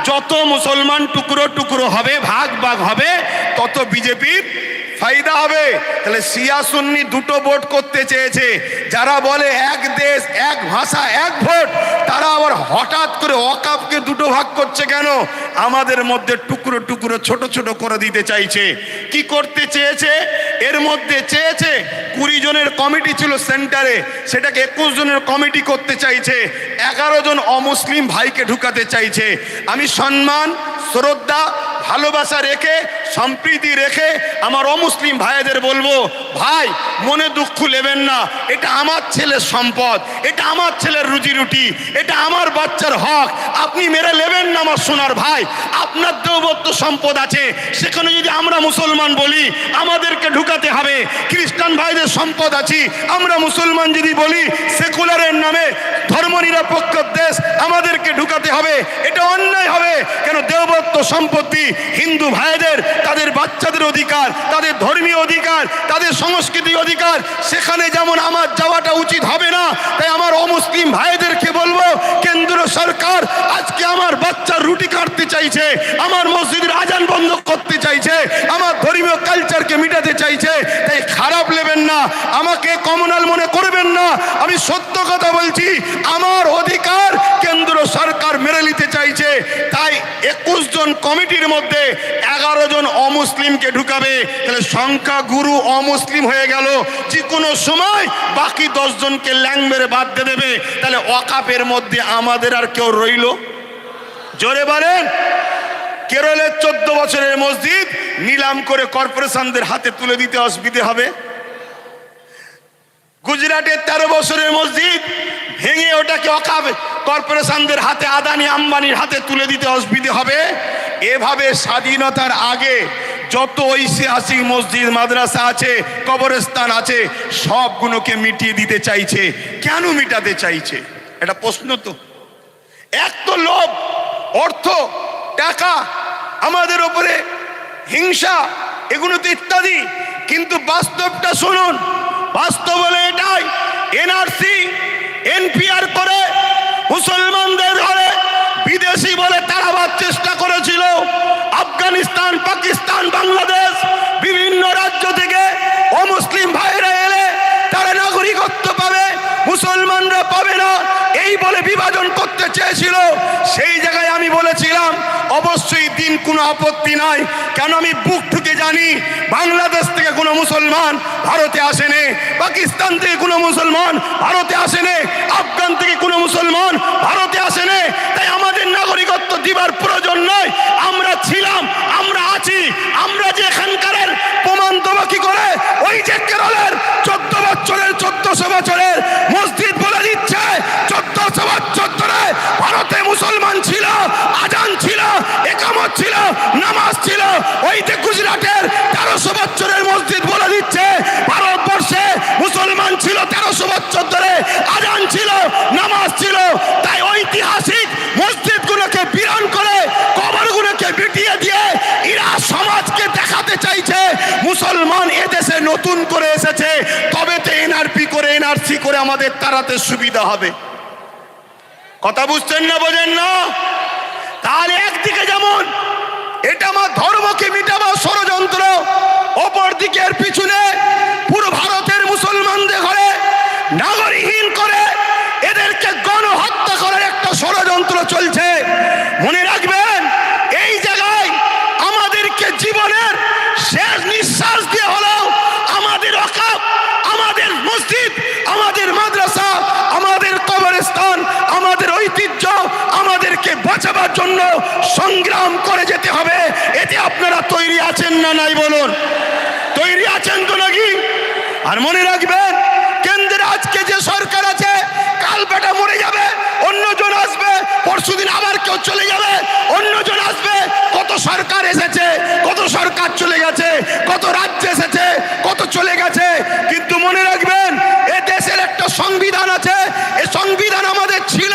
যত মুসলমান টুকরো টুকরো হবে, ভাগ ভাগ হবে, তত বিজেপির ফায়দা হবে। তাহলে শিয়া সুন্নি দুটো ভোট করতে চেয়েছে। যারা বলে এক দেশ এক ভাষা এক ভোট, তারা আবার হঠাৎ করে ওয়াকফকে দুটো ভাগ করছে কেন? আমাদের মধ্যে টুকরো টুকরো ছোট ছোট করে দিতে চাইছে। কি করতে চেয়েছে? এর মধ্যে চেয়েছে 20 জনের কমিটি ছিল সেন্টারে, সেটাকে 21 জনের কমিটি করতে চাইছে। 11 জন অমুসলিম ভাইকে ঢুকাতে চাইছে। আমি সম্মান, শ্রদ্ধা, ভালোবাসা রেখে, সম্প্রীতি রেখে আমার অমুসলিম ভাইদের বলবো, ভাই মনে দুঃখ নেবেন না। এটা আমার ছেলের সম্পদ, এটা আমার ছেলের রুজি রুটি, এটা আমার বাচ্চার হক। আপনি মেরে নেবেন না আমার সোনার ভাই। আপনার দেবত্ব সম্পদ আছে, সেখানে যদি আমরা মুসলমান বলি আমাদেরকে ঢুকাতে হবে। খ্রিস্টান ভাইদের সম্পদ আছে, আমরা মুসলমান যদি বলি সেকুলারের নামে ধর্মনিরপেক্ষ দেশ আমাদেরকে ঢুকাতে হবে। এটা অন্যায় হবে। কেন? দেবত্ব সম্পত্তি হিন্দু ভাইদের, তাদের বাচ্চাদের অধিকার, তাদের ধর্মীয় অধিকার, তাদের সংস্কৃতি অধিকার, সেখানে যেমন আমার যাওয়াটা উচিত হবে না। তাই আমার অমুসলিম ভাইদেরকে বলবো, কেন্দ্র সরকার আজকে আমার বাচ্চার রুটি কাটতে চাইছে, আমার মসজিদের আজান বন্ধ করতে চাইছে, আমার ধর্মীয় কালচারকে মিটাতে চাইছে। তাই খারাপ নেবেন না, আমাকে কমনাল মনে করবেন না। আমি সত্য কথা বলছি, আমার অধিকার কেন্দ্র সরকার মেরে নিতে চাইছে। তাই 21 জন কমিটির মধ্যে 11 জন অমুসলিমকে ঢুকাবে। তাহলে সংখ্যা গুরু অমুসলিম হয়ে গেল। যে কোনো সময় বাকি 10 জনকে ল্যাং মেরে বাদ দিয়ে দেবে। তাহলে ওয়াকফের মধ্যে আমাদের আর কেউ রইল? জোরে বলেন। কেরলের 14 বছরের মসজিদ নিলাম করে কর্পোরেশনদের হাতে তুলে দিতে অসুবিধে হবে। গুজরাটের 13 বছরের মসজিদ ভেঙে ওটাকে ওয়াকফ কর্পোরেশনদের হাতে, আদানি আম্বানির হাতে তুলে দিতে অসুবিধে হবে। এভাবে স্বাধীনতার আগে যত ঐতিহাসিক মসজিদ, মাদ্রাসা আছে, কবরস্থান আছে, সবগুলোকে মিটিয়ে দিতে চাইছে। কেন মিটাতে চাইছে? এটা প্রশ্ন তো। এক তো লোভ, অর্থ, টাকা, আমাদের ওপরে হিংসা, এগুলো তো ইত্যাদি। কিন্তু বাস্তবটা শুনুন, বাস্তব হলে এটাই। এনআরসি, এনপিআর করে মুসলমানদের ঘরে বিদেশি বলে তাড়াবার চেষ্টা করেছিল। আফগানিস্তান, পাকিস্তান, বাংলাদেশ, বিভিন্ন রাজ্য থেকে অমুসলিম ভাইরা এলে তারা নাগরিকত্ব পাবে, মুসলমানরা পাবে না, এই বলে বিভাজন করতে চেয়েছিল। সেই জায়গায় আমি বলেছিলাম অবশ্যই দিন কোনো আপত্তি নাই। কেন? আমি বুক ঠুকে জানি বাংলাদেশ থেকে কোনো মুসলমান ভারতে আসেনি, পাকিস্তান থেকে কোনো মুসলমান ভারতে আসেনি, আফগান থেকে কোনো মুসলমান ভারতে আসেনি। তাই আমাদের নাগরিকত্ব দিবার প্রয়োজন নয়। আমরা ছিলাম, আমরা আছি, আমরা যে এখানকারের প্রমাণ দেবো কি করে? ওই যে কেরলের 14 বছরের 1400 বছরের মসজিদ বলে দিচ্ছে 1400 বছর ধরে ভারতে মুসলমান ছিল, আজান ছিল, একামত ছিল, নামাজ ছিল। ওই যে গুজরাটের 1300 বছরের মসজিদ বলে দিচ্ছে ভারতবর্ষে মুসলমান ছিল 1300 বছর ধরে, আজান ছিল, নামাজ ছিল। তাই ঐতিহাসিক মসজিদগুলোকে বিরান করে, কবরগুলোকে মিটিয়ে দিয়ে এরা সমাজকে দেখাতে চাইছে মুসলমান এদেশে নতুন করে এসেছে, তবে তো এনআরপি করে, এনআরসি করে আমাদের তাড়াতে সুবিধা হবে। কথা বুঝছেন না, বোঝেন না? তাহলে একদিকে যেমন এটা আমার ধর্মকে মিটাবার ষড়যন্ত্র, অপর দিকের পিছনে পুরো ভারতের মুসলমানদের ঘরে নাগরিকহীন করে এদেরকে গণহত্যা করার একটা ষড়যন্ত্র চলছে। মনে রাখবেন, এই জায়গায় আমাদেরকে জীবনের শেষ নিঃশ্বাস দিয়ে হলেও আমাদের ওয়াকফ, আমাদের মসজিদ, আমাদের মাদ্রাসা, আমাদের কবরস্থান, আমাদের ঐতিহ্য আমাদেরকে বাঁচাবার জন্য সংগ্রাম করে যেতে হবে। এতে আপনারা তৈরি আছেন না নাই বলুন? তৈরি আছেন তো নাকি? আর মনে রাখবেন, কেন্দ্রে আজকে যে সরকার আছে, কাল বেটা মরে যাবে, অন্যজন আসবে, পরশুদিন আবার কেউ চলে যাবে, অন্যজন আসবে। কত সরকার এসেছে, কত সরকার চলে গেছে, কত রাজ্য এসেছে, কত চলে গেছে। কিন্তু মনে রাখবেন, এ দেশের একটা সংবিধান আছে। এই সংবিধান আমাদের ছিল,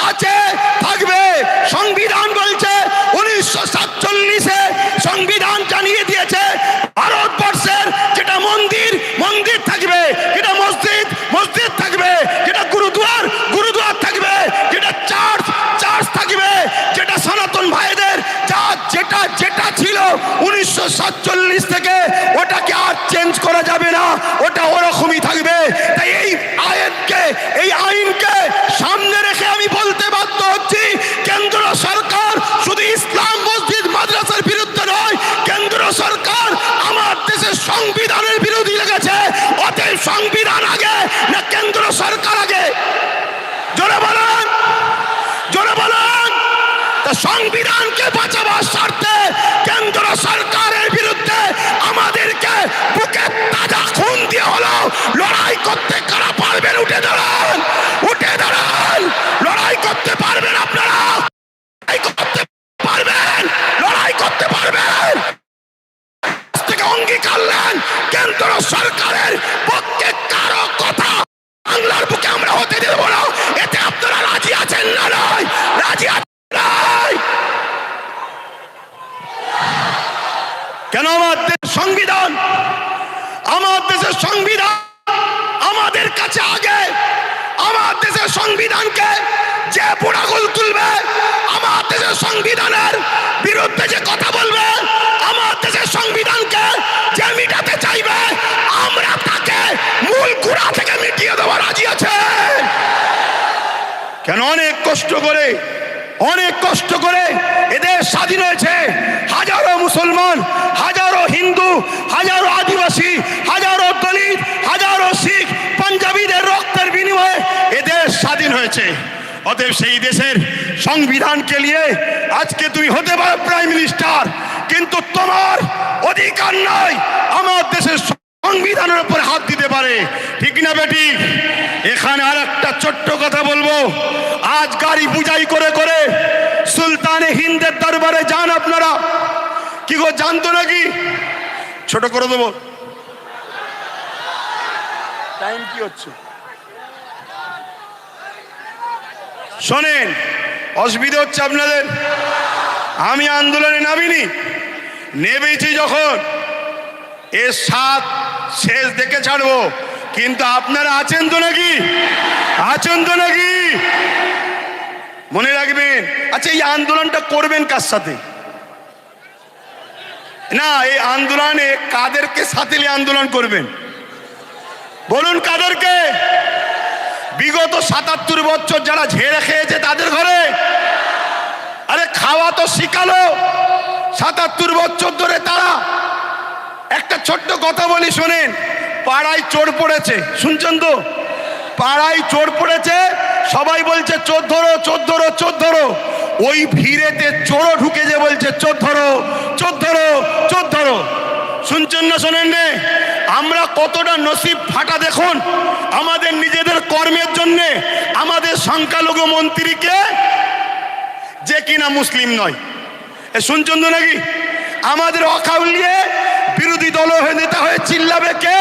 আছে, থাকবে। সংবিধান বলছে 1947-এ সংবিধান জানিয়ে দিয়েছে ভারতবর্ষের যেটা মন্দির, মন্দির থাকবে, যেটা মসজিদ, মসজিদ থাকবে, যেটা গুরুদুয়ার, গুরুদুয়ার থাকবে, যেটা চার্চ, চার্চ থাকবে। তা সংবিধানকে বাঁচাবার স্বার্থে কেন্দ্র সরকারের বিরুদ্ধে আমাদেরকে বুকে তাজা খুন দিয়ে হলো লড়াই করতে কারা পারবেন? উঠে দাঁড়ান, উঠে দাঁড়ান। লড়াই করতে পারবেন আপনারা? লড়াই করতে পারবেন? লড়াই করতে পারবেন? থেকে অঙ্গীকার নেন কেন্দ্র সরকারের পক্ষে কারো কথা বাংলার বুকে আমরা হতে দেব না। এতে আপনারা রাজি আছেন না? নয় রাজি আছেন? কেন? আমার দেশের সংবিধান, আমার দেশের সংবিধান আমাদের কাছে আগে। আমার দেশের সংবিধানকে যে পোড়াগুল তুলবে, আমার দেশের সংবিধানের বিরুদ্ধে যে কথা বলবে, আমার দেশের সংবিধানকে যে মিটাতে চাইবে, আমরা তাকে মূল গোড়া থেকে মিটিয়ে দেওয়া রাজি আছে। কেন? অনেক কষ্ট করে এদের স্বাধীন হয়েছে। হাজারো মুসলমান, হাজারো হিন্দু, হাজারো আদিবাসী, হাজারো দলিত, হাজারো শিখ, পাঞ্জাবিদের রক্তের বিনিময়ে এদের স্বাধীন হয়েছে। অতএব সেই দেশের সংবিধানকে নিয়ে আজকে তুমি হতে পারো প্রাইম মিনিস্টার, কিন্তু তোমার অধিকার নাই আমার দেশের সংবিধানের উপর হাত দিতে পারে। ঠিক না বেটি? এখানে আর একটা ছোট্ট কথা বলবো। আজ গাড়ি বুঝাই করে করে সুলতানে হিন্দের দরবারে যান আপনারা। কি গো, জানতো নাকি? ছোট করে দেবো, টাইম কি হচ্ছে? শোনেন, অসুবিধা হচ্ছে আপনাদের। আমি আন্দোলনে নামিনি, নেমেছি যখন এর সাত শেষ দেখে ছাড়বো। কিন্তু আপনারা আছেন তো নাকি? আছেন তো নাকি? মনে রাখবেন। আচ্ছা, এই আন্দোলনটা করবেন কার সাথে? না, এই আন্দোলনে কাদেরকে সাথে নিয়ে আন্দোলন করবেন বলুন? কাদেরকে? বিগত ৭৭ বছর যারা ঝেড়ে খেয়েছে তাদের ঘরে? আরে খাওয়া তো শিখালো ৭৭ বছর ধরে তারা। একটা ছোট্ট কথা বলি শোনেন। পাড়ায় চোর পড়েছে, শুনছেন তো? পাড়ায় চোর পড়েছে, সবাই বলছে চোর ধরো, চোর ধরো, চোর ধরো। ওই ভিড়েতে চোরও ঢুকে যে বলছে চোর ধরো, চোর ধরো, চোর ধরো। শুনছেন না শোনেন নে? আমরা কতটা নসিব ফাটা দেখুন। আমাদের নিজেদের কর্মের জন্য আমাদের সংখ্যালঘু মন্ত্রীকে, যে কিনা মুসলিম নয়, শুনছেন তো নাকি? আমাদের অকাউলিয়ে বিরোধী দল হয়ে নেতা হয়ে চিল্লাবে কে?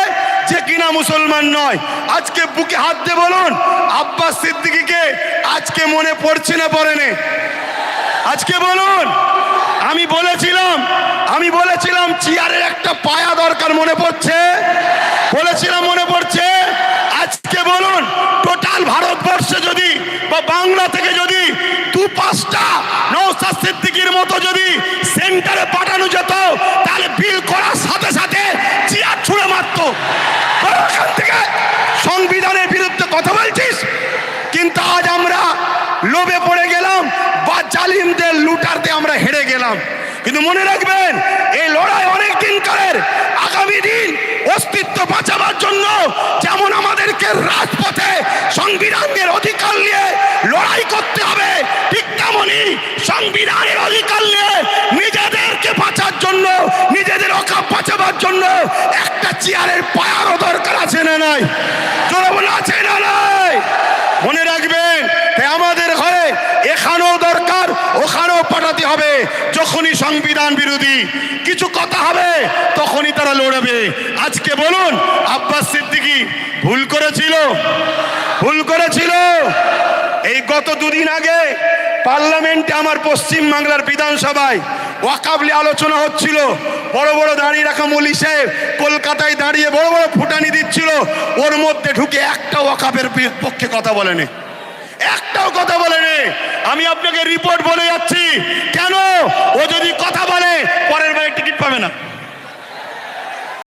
যে কিনা মুসলমান নয়। আজকে বুকে হাত দিয়ে বলুন, আব্বাস সিদ্দিকীকে আজকে মনে পড়ছে না পড়েনি? আজকে বলুন। আমি বলেছিলাম চেয়ারের একটা পায়া দরকার, মনে পড়ছে? বলেছিলাম, মনে পড়ছে? আজকে বলুন, টোটাল ভারতবর্ষে যদি বা বাংলা থেকে যদি ২-৫টা নওশাদ সিদ্দিকীর মতো যদি সেন্টারে পাঠানো যেত, তাহলে বিল করার সাথে সাথে চেয়ার ছুঁড়ে মারত। ওখান থেকে সংবিধানের বিরুদ্ধে কথা বলছিস, কিন্তু আজ আমরা লোভে পড়ে গেলাম বা জালিমদের লুটারতে আমরা হেরে গেলাম। কিন্তু মনে রাখবেন, এই লড়াই অনেক দিনকালের। আগামী দিন অস্তিত্ব বাঁচাবার জন্য যেমন আমাদেরকে রাজপথে সংবিধানের অধিকার নিয়ে লড়াই করতে হবে, ঠিক তেমনি সংবিধানের অধিকার নিয়ে নিজেদেরকে বাঁচার জন্য, নিজেদের অকাপ বাঁচাবার জন্য একটা চেয়ারের পায়ারও দরকার আছে না নাই? জোরে বলে আছে না নাই? মনে রাখবেন, আমাদের ঘরে এখানেও দরকার, ওখানেও পাঠাতে হবে। যখনই সংবিধান বিরোধী কিছু কথা হবে তখনই তারা লড়বে। আজকে বলুন, আব্বাস সিদ্দিকী ভুল করেছিল। এই গত দুদিন আগে পার্লামেন্টে আমার পশ্চিম বাংলার বিধানসভায় ওয়াকফ নিয়ে আলোচনা হচ্ছিল। বড় বড় দাঁড়িয়ে রাখা মৌলী সাহেব কলকাতায় দাঁড়িয়ে বড় বড় ফুটানি দিচ্ছিল। ওর মধ্যে ঢুকে একটা ওয়াকফের পক্ষে কথা বলেনি, একটাও কথা বলেনি। আমি আপনাকে রিপোর্ট বলে যাচ্ছি। কেন?